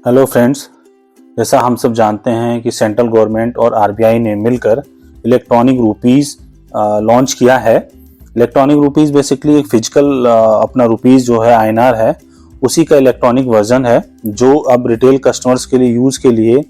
Hello friends, जैसा हम सब जानते हैं कि सेंट्रल गवर्नमेंट और आरबीआई ने मिलकर इलेक्ट्रॉनिक रुपीस लॉन्च किया है। इलेक्ट्रॉनिक रुपीस बेसिकली एक फिजिकल अपना रुपीस जो है आईएनआर है, उसी का इलेक्ट्रॉनिक वर्जन है जो अब रिटेल कस्टमर्स के लिए यूज के लिए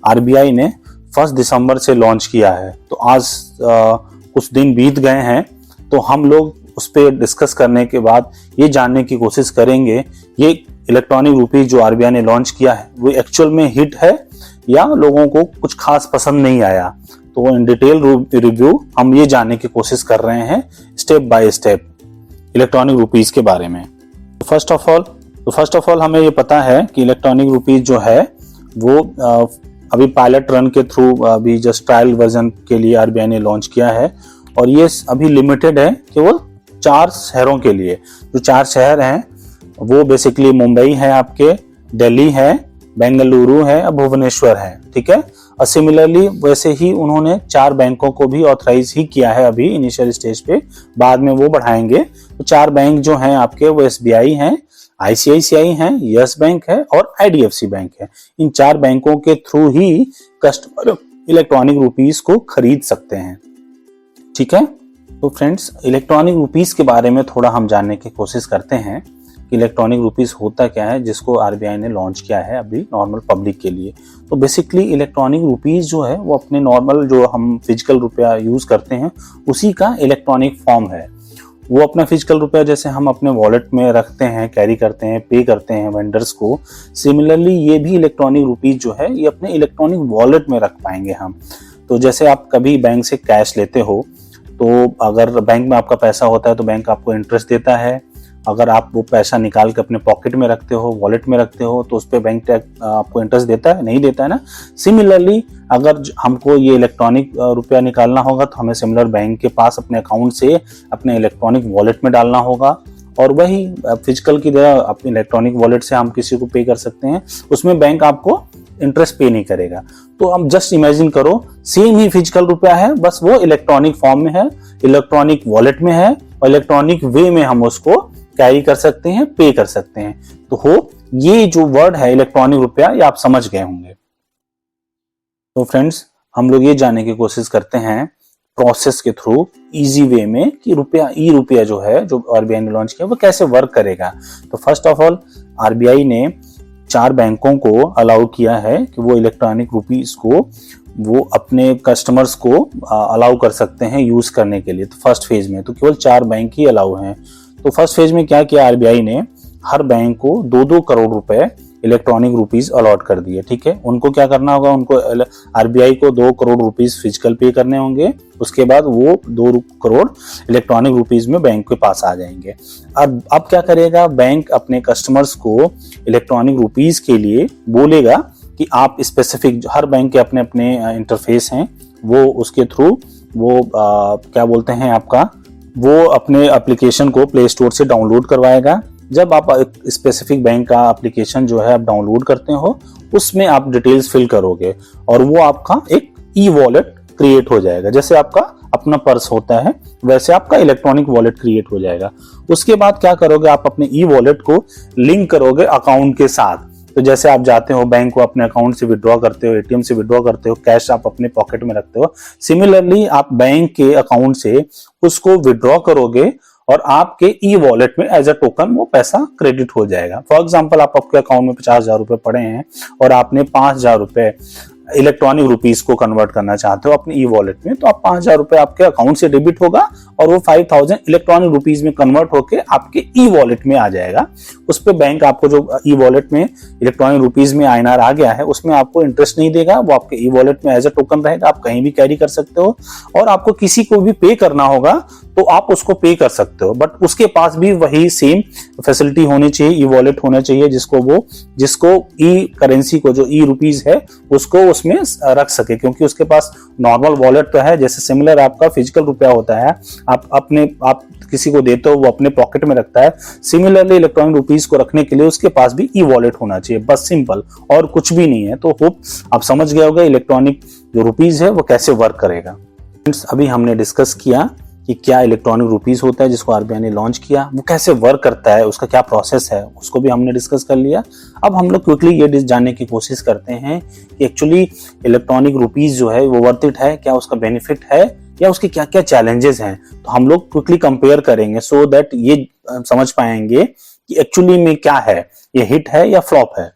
आरबीआई ने 1 दिसंबर से लॉन्च किया है। तो आज कुछ दिन बीत गए हैं, तो हम लोग उस पर डिस्कस करने के बाद ये जानने की कोशिश करेंगे ये इलेक्ट्रॉनिक रुपीस जो आरबीआई ने लॉन्च किया है वो एक्चुअल में हिट है या लोगों को कुछ खास पसंद नहीं आया। तो इन डिटेल रिव्यू हम ये जानने की कोशिश कर रहे हैं step by step electronic rupees के बारे में। फर्स्ट ऑफ ऑल हमें ये पता है कि इलेक्ट्रॉनिक रुपीस जो है वो अभी पायलट रन के थ्रू अभी जस्ट ट्रायल वर्जन के लिए आरबीआई ने लॉन्च किया है और ये अभी लिमिटेड है केवल 4 शहरों के लिए। जो 4 शहर हैं वो बेसिकली मुंबई है, आपके दिल्ली है, बेंगलुरु है, भुवनेश्वर है, ठीक है। और सिमिलरली वैसे ही उन्होंने 4 बैंकों को भी ऑथराइज ही किया है अभी इनिशियल स्टेज पे, बाद में वो बढ़ाएंगे। तो 4 बैंक जो हैं आपके वो एसबीआई हैं, आईसीआईसीआई हैं, यस बैंक है और आईडीएफसी बैंक है। इन 4 बैंकों के थ्रू ही कस्टमर इलेक्ट्रॉनिक रुपीस को खरीद सकते हैं, ठीक है। तो फ्रेंड्स, इलेक्ट्रॉनिक रुपीस के बारे में थोड़ा हम जानने की कोशिश करते हैं कि इलेक्ट्रॉनिक रुपीस होता क्या है, जिसको आरबीआई ने लॉन्च किया है अभी नॉर्मल पब्लिक के लिए। तो बेसिकली इलेक्ट्रॉनिक रुपीस जो है वो अपने नॉर्मल जो हम फिजिकल रुपया यूज करते हैं उसी का इलेक्ट्रॉनिक फॉर्म है। वो अपना फिजिकल रुपया जैसे हम अपने वॉलेट में रखते हैं, कैरी करते हैं, पे करते हैं वेंडर्स को, सिमिलरली ये भी इलेक्ट्रॉनिक रुपीस जो है ये अपने इलेक्ट्रॉनिक वॉलेट में रख पाएंगे हम। तो जैसे आप कभी बैंक से कैश लेते हो तो अगर बैंक में आपका पैसा होता है तो बैंक आपको इंटरेस्ट देता है। अगर आप वो पैसा निकाल के अपने पॉकेट में रखते हो, वॉलेट में रखते हो, तो उस पर बैंक आपको इंटरेस्ट देता है, नहीं देता है ना। सिमिलरली अगर हमको ये इलेक्ट्रॉनिक रुपया निकालना होगा तो हमें सिमिलर बैंक के पास अपने अकाउंट से अपने इलेक्ट्रॉनिक वॉलेट में डालना होगा और वही फिजिकल की तरह अपने इलेक्ट्रॉनिक वॉलेट से हम किसी को पे कर सकते हैं, उसमें बैंक आपको इंटरेस्ट पे नहीं करेगा। तो हम जस्ट इमेजिन करो सेम ही फिजिकल रुपया है, बस वो इलेक्ट्रॉनिक फॉर्म में है, इलेक्ट्रॉनिक वॉलेट में है और इलेक्ट्रॉनिक वे में हम उसको कैरी कर सकते हैं, पे कर सकते हैं। तो ये जो वर्ड है इलेक्ट्रॉनिक रुपया, ये आप समझ गए होंगे। तो फ्रेंड्स, हम लोग ये जानने की कोशिश करते हैं प्रोसेस के थ्रू इजी वे में कि रुपया जो है जो आरबीआई ने लॉन्च किया वो कैसे वर्क करेगा। तो फर्स्ट ऑफ ऑल आरबीआई ने 4 बैंकों को अलाउ किया है कि वो इलेक्ट्रॉनिक रुपीस को वो अपने कस्टमर्स को अलाउ कर सकते हैं यूज करने के लिए। तो फर्स्ट फेज में तो केवल 4 बैंक ही अलाउ हैं। तो फर्स्ट फेज में क्या किया आरबीआई ने, हर बैंक को 2-2 करोड़ रुपए इलेक्ट्रॉनिक रुपीस अलॉट कर दिए, ठीक है। उनको क्या करना होगा, उनको आरबीआई को 2 करोड़ रुपीस फिजिकल पे करने होंगे, उसके बाद वो 2 करोड़ इलेक्ट्रॉनिक रुपीस में बैंक के पास आ जाएंगे। अब क्या करेगा बैंक, अपने कस्टमर्स को इलेक्ट्रॉनिक रुपीस के लिए बोलेगा कि आप स्पेसिफिक, हर बैंक के अपने अपने इंटरफेस हैं, वो उसके थ्रू वो क्या बोलते हैं आपका, वो अपने एप्लीकेशन को प्ले स्टोर से डाउनलोड करवाएगा। जब आप स्पेसिफिक बैंक का एप्लीकेशन जो है आप डाउनलोड करते हो, उसमें आप डिटेल्स फिल करोगे और वो आपका एक ई वॉलेट क्रिएट हो जाएगा। जैसे आपका अपना पर्स होता है वैसे आपका इलेक्ट्रॉनिक वॉलेट क्रिएट हो जाएगा। उसके बाद क्या करोगे, आप अपने ई वॉलेट को लिंक करोगे अकाउंट के साथ। तो जैसे आप जाते हो बैंक को, अपने अकाउंट से विड्रॉ करते हो, एटीएम से विड्रॉ करते हो, कैश आप अपने पॉकेट में रखते हो, सिमिलरली आप बैंक के अकाउंट से उसको विड्रॉ करोगे और आपके ई वॉलेट में एज अ टोकन वो पैसा क्रेडिट हो जाएगा। फॉर एग्जांपल, आप आपके अकाउंट में 50,000 रुपए पड़े हैं और आपने 5,000 रुपए इलेक्ट्रॉनिक रुपीस को कन्वर्ट करना चाहते हो अपने ई वॉलेट में, तो आप 5,000 रुपए आपके अकाउंट से डेबिट होगा और वो 5,000 इलेक्ट्रॉनिक रुपीस में कन्वर्ट होके आपके ई वॉलेट में आ जाएगा। उस पे बैंक आपको जो ई वॉलेट में इलेक्ट्रॉनिक रुपीस में आईएनआर आ गया है उसमें आपको इंटरेस्ट नहीं देगा, वो आपके ई वॉलेट में एज अ टोकन रहेगा, आप कहीं भी कैरी कर सकते हो। और आपको किसी को भी पे करना होगा तो आप उसको पे कर सकते हो, बट उसके पास भी वही सेम फैसिलिटी होनी चाहिए, ई वॉलेट होना चाहिए जिसको ई करेंसी को, जो ई रुपीस है उसको उसमें रख सके, क्योंकि उसके पास नॉर्मल वॉलेट तो है, जैसे सिमिलर आपका फिजिकल रुपया होता है, आप किसी को देते हो वो अपने पॉकेट में रखता है, सिमिलरली इलेक्ट्रॉनिक रुपीस को रखने के लिए उसके पास भी ई वॉलेट होना चाहिए, बस सिंपल, और कुछ भी नहीं है। तो होप आप समझ गए होंगे इलेक्ट्रॉनिक जो रुपीस है वो कैसे वर्क करेगा। अभी हमने डिस्कस किया कि क्या इलेक्ट्रॉनिक रुपीस होता है जिसको आरबीआई ने लॉन्च किया, वो कैसे वर्क करता है, उसका क्या प्रोसेस है, उसको भी हमने डिस्कस कर लिया। अब हम लोग क्विकली ये जानने की कोशिश करते हैं कि एक्चुअली इलेक्ट्रॉनिक रुपीस जो है वो वर्थ इट है, क्या उसका बेनिफिट है या उसके क्या क्या चैलेंजेस हैं। तो हम लोग क्विकली कंपेयर करेंगे सो दैट ये समझ पाएंगे कि एक्चुअली में क्या है, ये हिट है या फ्लॉप है।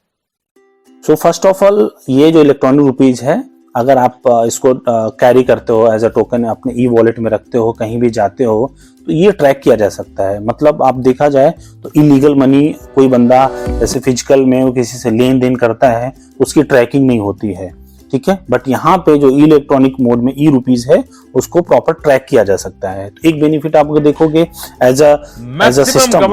सो फर्स्ट ऑफ ऑल, ये जो इलेक्ट्रॉनिक रुपीज है, अगर आप इसको कैरी करते हो एज अ टोकन, अपने ई वॉलेट में रखते हो, कहीं भी जाते हो, तो ये ट्रैक किया जा सकता है। मतलब आप देखा जाए तो इलीगल मनी कोई बंदा जैसे फिजिकल में वो किसी से लेन देन करता है, उसकी ट्रैकिंग नहीं होती है, ठीक है। बट यहाँ पे जो इलेक्ट्रॉनिक मोड में ई रुपीज है, उसको प्रॉपर ट्रैक किया जा सकता है। तो एक बेनिफिट आप देखोगे एज अ सिस्टम,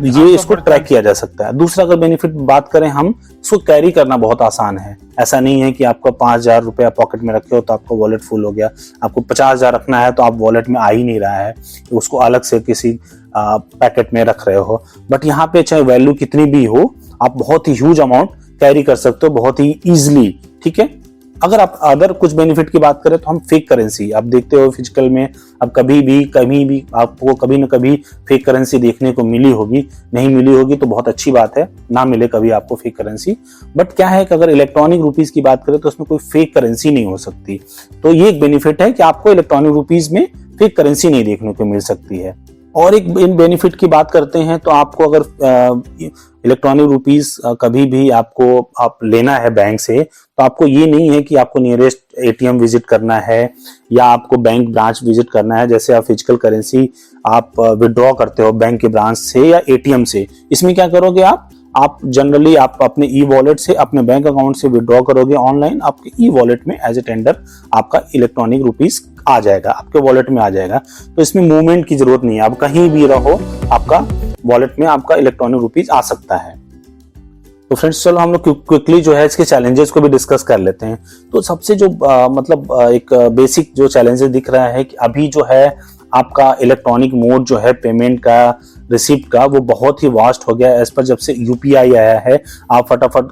ये इसको ट्रैक किया जा सकता है। दूसरा अगर बेनिफिट बात करें हम, इसको कैरी करना बहुत आसान है। ऐसा नहीं है कि आपको 5,000 रुपया पॉकेट में रखे हो तो आपका वॉलेट फुल हो गया, आपको 50,000 रखना है तो आप वॉलेट में आ ही नहीं रहा है, उसको अलग से किसी पैकेट में रख रहे हो। बट यहाँ पे चाहे वैल्यू कितनी भी हो, आप बहुत ही ह्यूज अमाउंट कैरी कर सकते हो बहुत ही इजिली, ठीक है। अगर आप अदर कुछ बेनिफिट की बात करें तो हम फेक करेंसी, आप देखते हो फिजिकल में अब कभी भी आपको कभी ना कभी फेक करेंसी देखने को मिली होगी, नहीं मिली होगी तो बहुत अच्छी बात है, ना मिले कभी आपको फेक करेंसी। बट क्या है कि अगर इलेक्ट्रॉनिक रुपीज की बात करें तो उसमें कोई फेक करेंसी नहीं हो सकती। तो ये एक बेनिफिट है कि आपको इलेक्ट्रॉनिक रुपीज में फेक करेंसी नहीं देखने को मिल सकती है। और एक इन बेनिफिट की बात करते हैं तो आपको अगर इलेक्ट्रॉनिक रुपीस कभी भी आपको आप लेना है बैंक से, तो आपको ये नहीं है कि आपको नियरेस्ट एटीएम विजिट करना है या आपको बैंक ब्रांच विजिट करना है। जैसे आप फिजिकल करेंसी आप विड्रॉ करते हो बैंक के ब्रांच से या एटीएम से, इसमें क्या करोगे आप जनरली आप अपने ई वॉलेट से अपने बैंक अकाउंट से विड्रॉ करोगे ऑनलाइन, आपके ई वॉलेट में एज ए टेंडर आपका इलेक्ट्रॉनिक रुपीस आ जाएगा, आपके वॉलेट में आ जाएगा। तो इसमें मूवमेंट की जरूरत नहीं है, आप कहीं भी रहो आपका वॉलेट में आपका इलेक्ट्रॉनिक रुपीस आ सकता है। तो फ्रेंड्स चलो हम लोग क्विकली जो है इसके चैलेंजेस को भी डिस्कस कर लेते हैं। तो सबसे जो मतलब एक बेसिक जो चैलेंजेस दिख रहा है कि अभी जो है आपका इलेक्ट्रॉनिक मोड जो है पेमेंट का, रिसिप्ट का, वो बहुत ही वास्ट हो गया है। एज पर जब से यूपीआई आया है, आप फटाफट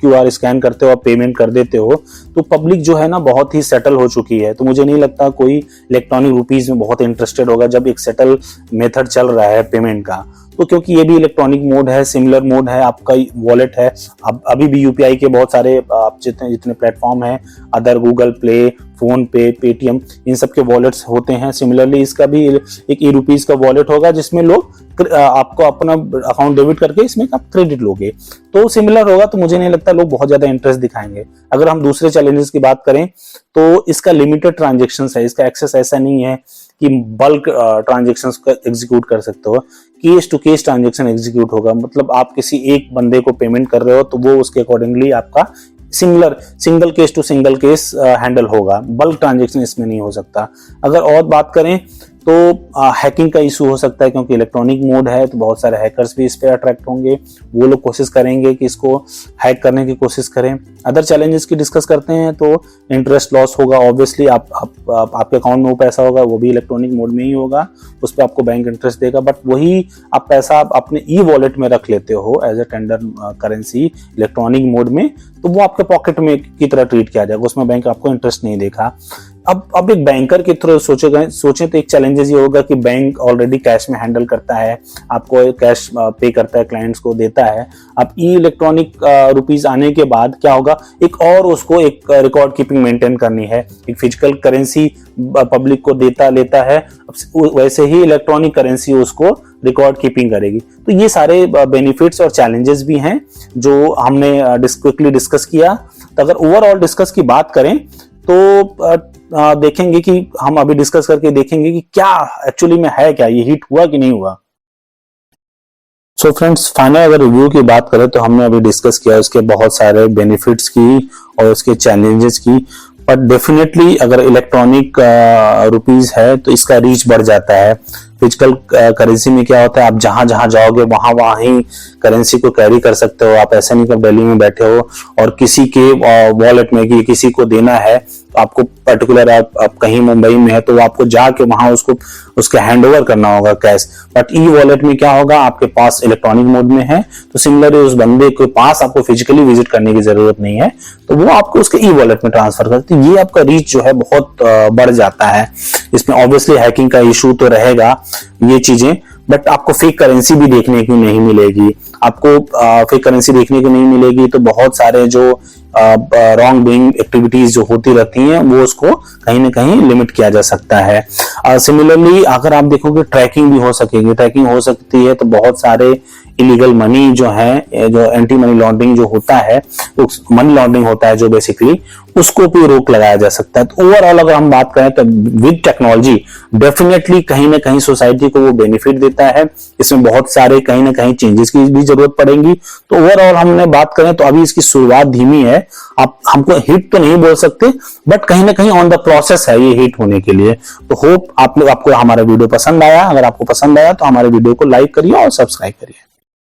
क्यूआर स्कैन करते हो और पेमेंट कर देते हो, तो पब्लिक जो है ना बहुत ही सेटल हो चुकी है। तो मुझे नहीं लगता कोई इलेक्ट्रॉनिक रुपीज में बहुत इंटरेस्टेड होगा जब एक सेटल मेथड चल रहा है पेमेंट का। तो क्योंकि ये भी इलेक्ट्रॉनिक मोड है, सिमिलर मोड है, आपका वॉलेट है। अब अभी भी यूपीआई के बहुत सारे जितने प्लेटफॉर्म है, अदर गूगल प्ले, फोन पे, पेटीएम, इन सब के वॉलेट्स होते हैं। सिमिलरली इसका भी एक ई रुपीज का वॉलेट होगा जिसमें लोग आपको अपना अकाउंट डेबिट करके इसमें आप क्रेडिट लोगे, तो सिमिलर होगा। तो मुझे नहीं लगता लोग बहुत ज्यादा इंटरेस्ट दिखाएंगे। अगर हम दूसरे चैलेंजेस की बात करें तो इसका लिमिटेड ट्रांजेक्शन्स है, इसका एक्सेस ऐसा नहीं है कि बल्क ट्रांजेक्शन्स को एग्जीक्यूट कर सकते हो, case to case transaction execute होगा। मतलब आप किसी एक बंदे को पेमेंट कर रहे हो तो वो उसके अकॉर्डिंगली आपका single case to single case handle होगा, बल्क ट्रांजेक्शन इसमें नहीं हो सकता। अगर और बात करें तो हैकिंग का इशू हो सकता है, क्योंकि इलेक्ट्रॉनिक मोड है तो बहुत सारे हैकर्स भी इस पे अट्रैक्ट होंगे, वो लोग कोशिश करेंगे कि इसको हैक करने की कोशिश करें। अदर चैलेंजेस की डिस्कस करते हैं तो इंटरेस्ट लॉस होगा, ऑब्वियसली आपके अकाउंट में वो पैसा होगा वो भी इलेक्ट्रॉनिक मोड में ही होगा, उस पर आपको बैंक इंटरेस्ट देगा। बट वही आप पैसा अपने ई वॉलेट में रख लेते हो as a tender currency electronic mode में, तो वो आपके पॉकेट में की तरह ट्रीट किया जाएगा, उसमें बैंक आपको इंटरेस्ट नहीं देगा। अब एक बैंकर के थ्रू सोचें तो एक चैलेंजेस ये होगा कि बैंक ऑलरेडी कैश में हैंडल करता है, आपको कैश पे करता है, क्लाइंट्स को देता है। अब ई इलेक्ट्रॉनिक रुपीज आने के बाद क्या होगा, एक और उसको एक रिकॉर्ड कीपिंग मेंटेन करनी है। एक फिजिकल करेंसी पब्लिक को लेता है, वैसे ही इलेक्ट्रॉनिक करेंसी उसको रिकॉर्ड कीपिंग करेगी। तो ये सारे बेनिफिट्स और चैलेंजेस भी हैं जो हमने क्विकली डिस्कस किया। तो अगर ओवरऑल डिस्कस की बात करें तो देखेंगे कि हम अभी डिस्कस करके देखेंगे कि क्या एक्चुअली में है, क्या ये हिट हुआ कि नहीं हुआ। सो फ्रेंड्स, फाइनल अगर रिव्यू की बात करें तो हमने अभी डिस्कस किया उसके बहुत सारे बेनिफिट्स की और उसके चैलेंजेस की। बट डेफिनेटली अगर इलेक्ट्रॉनिक रुपीज है तो इसका रीच बढ़ जाता है। फिजिकल करेंसी में क्या होता है, आप जहां जहां जाओगे वहां वहां ही करेंसी को कैरी कर सकते हो। आप ऐसा नहीं कि दिल्ली में बैठे हो और किसी के वॉलेट में कि किसी को देना है, तो आपको पर्टिकुलर आप कहीं मुंबई में है तो आपको जाके वहां उसके हैंड ओवर करना होगा कैश। बट ई वॉलेट में क्या होगा, आपके पास इलेक्ट्रॉनिक मोड में है, तो सिमिलरली उस बंदे के पास आपको फिजिकली विजिट करने की जरूरत नहीं है, तो वो आपको उसके ई वॉलेट में ट्रांसफर करते हैं। ये आपका रीच जो है बहुत बढ़ जाता है। इसमें ऑब्वियसली हैकिंग का इशू तो रहेगा ये चीजें, बट आपको फेक करेंसी भी देखने को नहीं मिलेगी। आपको फेक करेंसी देखने को नहीं मिलेगी तो बहुत सारे जो रॉन्ग डूइंग एक्टिविटीज जो होती रहती हैं वो उसको कहीं ना कहीं लिमिट किया जा सकता है। सिमिलरली अगर आप देखोगे ट्रैकिंग भी हो सकेगी, ट्रैकिंग हो सकती है, तो बहुत सारे इलीगल मनी जो है, जो एंटी मनी लॉन्ड्रिंग जो होता है, मनी लॉन्ड्रिंग होता है जो बेसिकली, उसको भी रोक लगाया जा सकता है। तो ओवरऑल अगर हम बात करें तो विद टेक्नोलॉजी डेफिनेटली कहीं ना कहीं सोसाइटी को वो बेनिफिट देता है। इसमें बहुत सारे कहीं ना कहीं चेंजेस की भी जरूरत पड़ेगी। तो ओवरऑल हमने बात करें तो अभी इसकी शुरुआत धीमी है, आप हमको हिट तो नहीं बोल सकते, बट कहीं ना कहीं ऑन द प्रोसेस है ये हिट होने के लिए। तो होप आपको हमारा वीडियो पसंद आया। अगर आपको पसंद आया तो हमारे वीडियो को लाइक करिए और सब्सक्राइब करिए।